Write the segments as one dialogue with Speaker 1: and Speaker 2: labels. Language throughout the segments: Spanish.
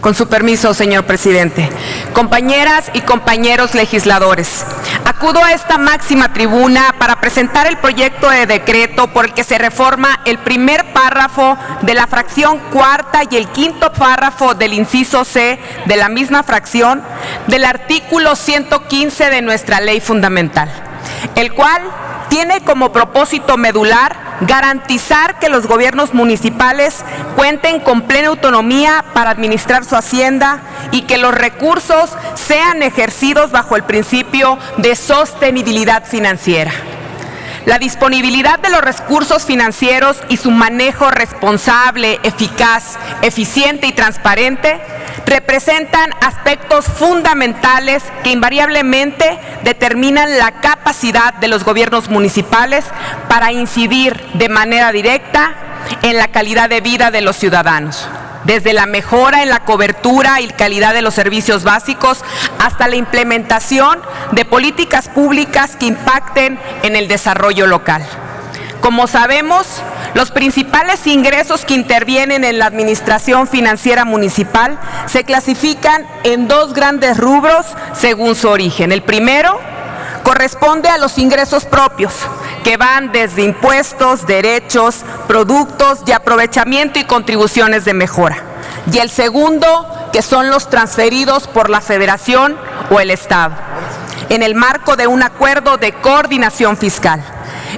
Speaker 1: Con su permiso, señor presidente. Compañeras y compañeros legisladores, acudo a esta máxima tribuna para presentar el proyecto de decreto por el que se reforma el primer párrafo de la fracción cuarta y el quinto párrafo del inciso C de la misma fracción del artículo 115 de nuestra ley fundamental, el cual tiene como propósito medular garantizar que los gobiernos municipales cuenten con plena autonomía para administrar su hacienda y que los recursos sean ejercidos bajo el principio de sostenibilidad financiera. La disponibilidad de los recursos financieros y su manejo responsable, eficaz, eficiente y transparente representan aspectos fundamentales que invariablemente determinan la capacidad de los gobiernos municipales para incidir de manera directa en la calidad de vida de los ciudadanos, desde la mejora en la cobertura y calidad de los servicios básicos hasta la implementación de políticas públicas que impacten en el desarrollo local. Como sabemos, los principales ingresos que intervienen en la administración financiera municipal se clasifican en dos grandes rubros según su origen. El primero corresponde a los ingresos propios, que van desde impuestos, derechos, productos de aprovechamiento y contribuciones de mejora. Y el segundo, que son los transferidos por la Federación o el Estado, en el marco de un acuerdo de coordinación fiscal.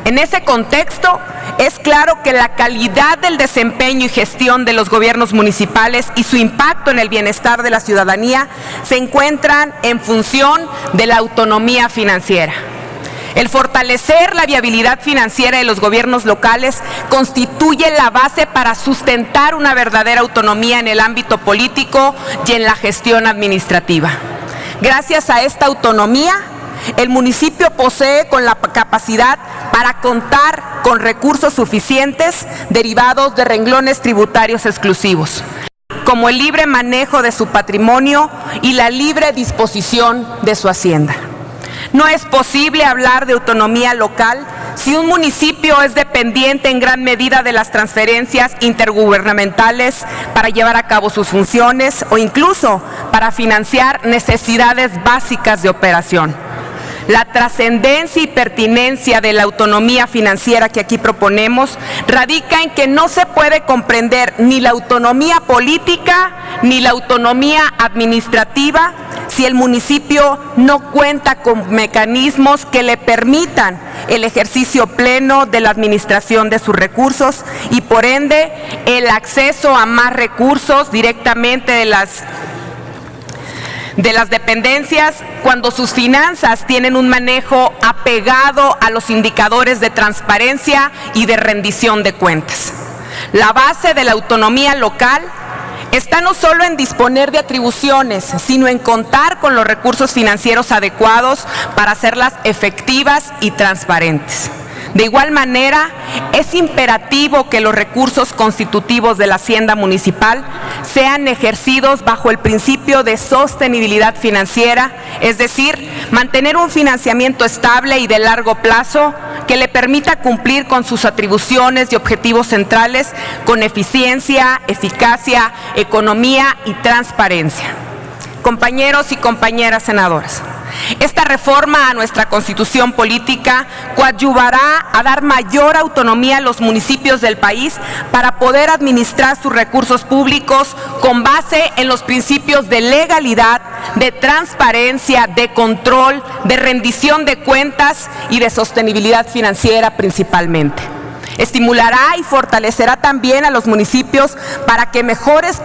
Speaker 1: En ese contexto, es claro que la calidad del desempeño y gestión de los gobiernos municipales y su impacto en el bienestar de la ciudadanía se encuentran en función de la autonomía financiera. El fortalecer la viabilidad financiera de los gobiernos locales constituye la base para sustentar una verdadera autonomía en el ámbito político y en la gestión administrativa. Gracias a esta autonomía, el municipio posee con la capacidad para contar con recursos suficientes derivados de renglones tributarios exclusivos, como el libre manejo de su patrimonio y la libre disposición de su hacienda. No es posible hablar de autonomía local si un municipio es dependiente en gran medida de las transferencias intergubernamentales para llevar a cabo sus funciones o incluso para financiar necesidades básicas de operación. La trascendencia y pertinencia de la autonomía financiera que aquí proponemos radica en que no se puede comprender ni la autonomía política ni la autonomía administrativa si el municipio no cuenta con mecanismos que le permitan el ejercicio pleno de la administración de sus recursos y por ende el acceso a más recursos directamente de las dependencias cuando sus finanzas tienen un manejo apegado a los indicadores de transparencia y de rendición de cuentas. La base de la autonomía local está no solo en disponer de atribuciones, sino en contar con los recursos financieros adecuados para hacerlas efectivas y transparentes. De igual manera, es imperativo que los recursos constitutivos de la hacienda municipal sean ejercidos bajo el principio de sostenibilidad financiera, es decir, mantener un financiamiento estable y de largo plazo que le permita cumplir con sus atribuciones y objetivos centrales con eficiencia, eficacia, economía y transparencia. Compañeros y compañeras senadoras, esta reforma a nuestra Constitución política coadyuvará a dar mayor autonomía a los municipios del país para poder administrar sus recursos públicos con base en los principios de legalidad, de transparencia, de control, de rendición de cuentas y de sostenibilidad financiera principalmente. Estimulará y fortalecerá también a los municipios para que mejores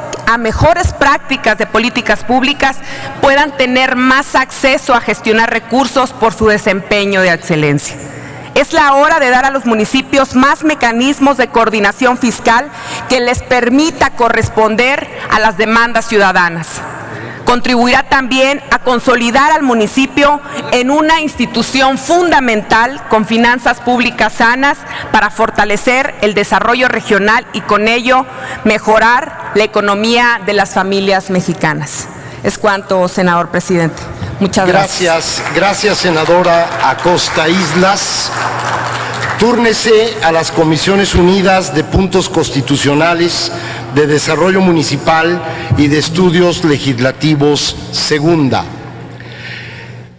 Speaker 1: prácticas de políticas públicas puedan tener más acceso a gestionar recursos por su desempeño de excelencia. Es la hora de dar a los municipios más mecanismos de coordinación fiscal que les permita corresponder a las demandas ciudadanas. Contribuirá también a consolidar al municipio en una institución fundamental con finanzas públicas sanas para fortalecer el desarrollo regional y con ello mejorar la economía de las familias mexicanas. Es cuanto, senador presidente. Muchas gracias.
Speaker 2: Gracias, senadora Acosta Islas. Túrnese a las Comisiones Unidas de Puntos Constitucionales, de Desarrollo Municipal y de Estudios Legislativos Segunda.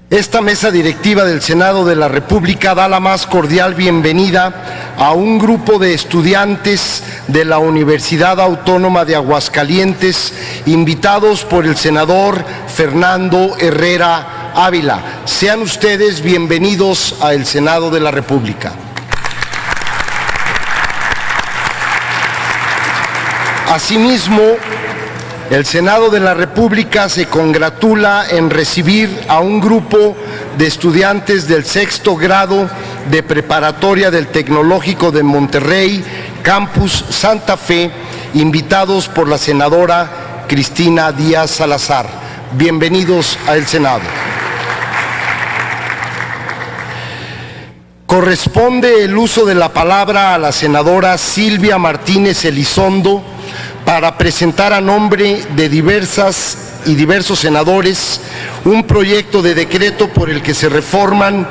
Speaker 2: Esta mesa directiva del Senado de la República da la más cordial bienvenida a un grupo de estudiantes de la Universidad Autónoma de Aguascalientes, invitados por el senador Fernando Herrera Ávila. Sean ustedes bienvenidos al Senado de la República. Asimismo, el Senado de la República se congratula en recibir a un grupo de estudiantes del 6º grado de preparatoria del Tecnológico de Monterrey, Campus Santa Fe, invitados por la senadora Cristina Díaz Salazar. Bienvenidos al Senado. Corresponde el uso de la palabra a la senadora Silvia Martínez Elizondo para presentar a nombre de diversos senadores un proyecto de decreto por el que se reforman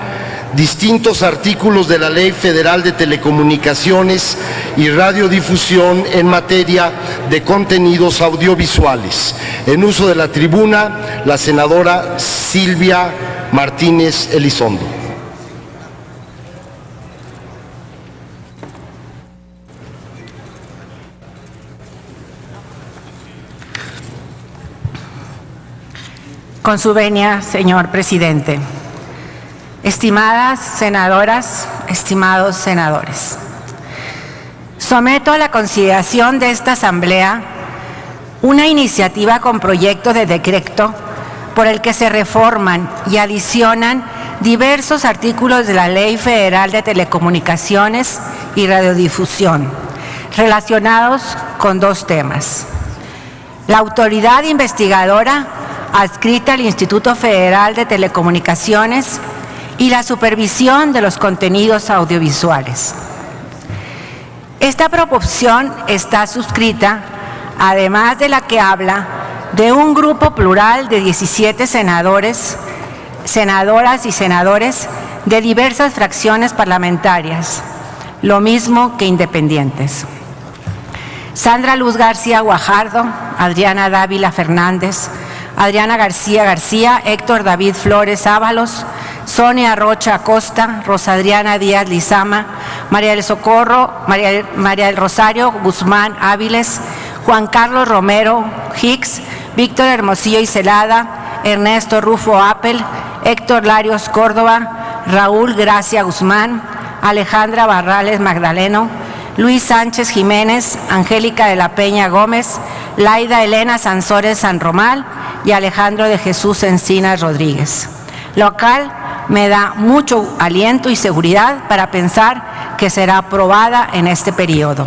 Speaker 2: distintos artículos de la Ley Federal de Telecomunicaciones y Radiodifusión en materia de contenidos audiovisuales. En uso de la tribuna, la senadora Silvia Martínez Elizondo.
Speaker 3: Con su venia, señor presidente. Estimadas senadoras, estimados senadores, someto a la consideración de esta Asamblea una iniciativa con proyecto de decreto por el que se reforman y adicionan diversos artículos de la Ley Federal de Telecomunicaciones y Radiodifusión relacionados con dos temas: la autoridad investigadora adscrita al Instituto Federal de Telecomunicaciones y la supervisión de los contenidos audiovisuales. Esta proposición está suscrita, además de la que habla, de un grupo plural de 17 senadores, senadoras y senadores de diversas fracciones parlamentarias, lo mismo que independientes. Sandra Luz García Guajardo, Adriana Dávila Fernández, Adriana García García, Héctor David Flores Ábalos, Sonia Rocha Acosta, Rosa Adriana Díaz Lizama, María del Socorro, María del Rosario Guzmán Áviles, Juan Carlos Romero Hicks, Víctor Hermosillo y Celada, Ernesto Rufo Apel, Héctor Larios Córdoba, Raúl Gracia Guzmán, Alejandra Barrales Magdaleno, Luis Sánchez Jiménez, Angélica de la Peña Gómez, Laida Elena Sansores San Román y Alejandro de Jesús Encinas Rodríguez, lo cual me da mucho aliento y seguridad para pensar que será aprobada en este periodo.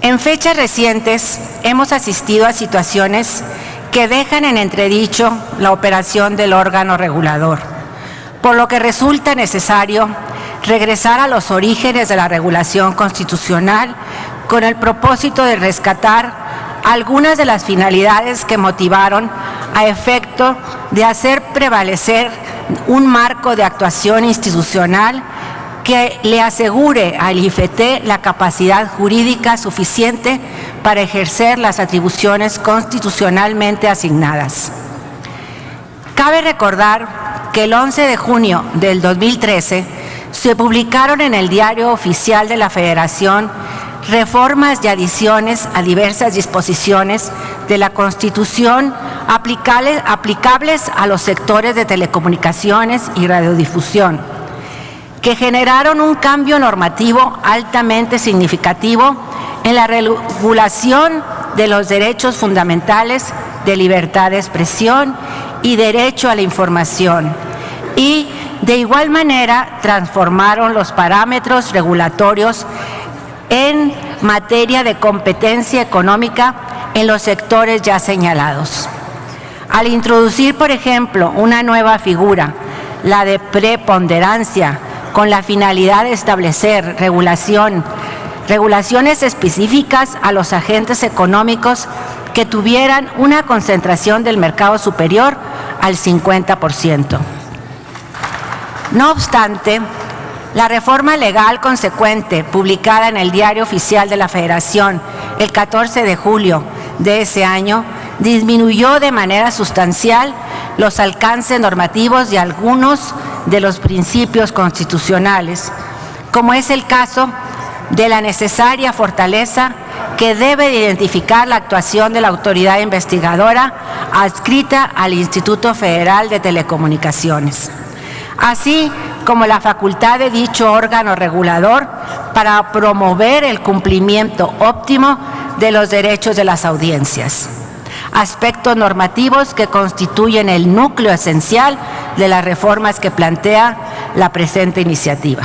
Speaker 3: En fechas recientes hemos asistido a situaciones que dejan en entredicho la operación del órgano regulador, por lo que resulta necesario regresar a los orígenes de la regulación constitucional con el propósito de rescatar algunas de las finalidades que motivaron a efecto de hacer prevalecer un marco de actuación institucional que le asegure al IFT la capacidad jurídica suficiente para ejercer las atribuciones constitucionalmente asignadas. Cabe recordar que el 11 de junio del 2013 se publicaron en el Diario Oficial de la Federación reformas y adiciones a diversas disposiciones de la Constitución aplicables a los sectores de telecomunicaciones y radiodifusión, que generaron un cambio normativo altamente significativo en la regulación de los derechos fundamentales de libertad de expresión y derecho a la información, y de igual manera transformaron los parámetros regulatorios en materia de competencia económica en los sectores ya señalados. Al introducir, por ejemplo, una nueva figura, la de preponderancia, con la finalidad de establecer regulaciones específicas a los agentes económicos que tuvieran una concentración del mercado superior al 50%. No obstante, La reforma legal consecuente, publicada en el Diario Oficial de la Federación el 14 de julio de ese año, disminuyó de manera sustancial los alcances normativos de algunos de los principios constitucionales, como es el caso de la necesaria fortaleza que debe de identificar la actuación de la autoridad investigadora adscrita al Instituto Federal de Telecomunicaciones, así como la facultad de dicho órgano regulador para promover el cumplimiento óptimo de los derechos de las audiencias, aspectos normativos que constituyen el núcleo esencial de las reformas que plantea la presente iniciativa.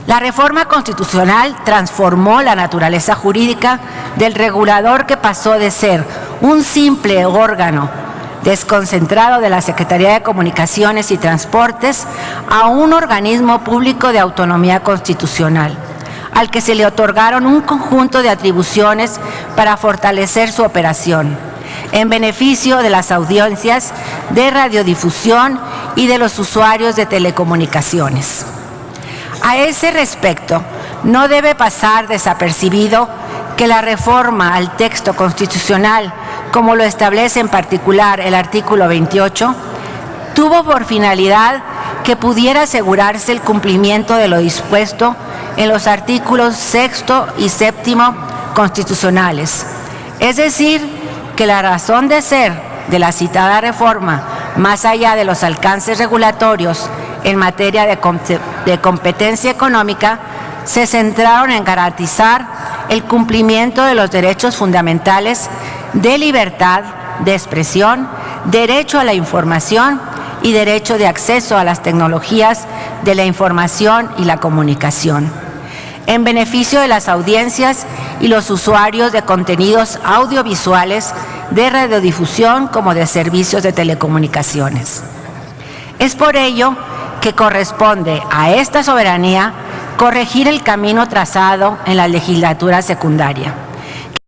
Speaker 3: La reforma constitucional transformó la naturaleza jurídica del regulador, que pasó de ser un simple órgano desconcentrado de la Secretaría de Comunicaciones y Transportes a un organismo público de autonomía constitucional, al que se le otorgaron un conjunto de atribuciones para fortalecer su operación, en beneficio de las audiencias de radiodifusión y de los usuarios de telecomunicaciones. A ese respecto, no debe pasar desapercibido que la reforma al texto constitucional, como lo establece en particular el artículo 28, tuvo por finalidad que pudiera asegurarse el cumplimiento de lo dispuesto en los artículos 6 y 7 constitucionales. Es decir, que la razón de ser de la citada reforma, más allá de los alcances regulatorios en materia de competencia económica, se centraron en garantizar el cumplimiento de los derechos fundamentales de libertad de expresión, derecho a la información y derecho de acceso a las tecnologías de la información y la comunicación, en beneficio de las audiencias y los usuarios de contenidos audiovisuales de radiodifusión como de servicios de telecomunicaciones. Es por ello que corresponde a esta soberanía corregir el camino trazado en la legislatura secundaria.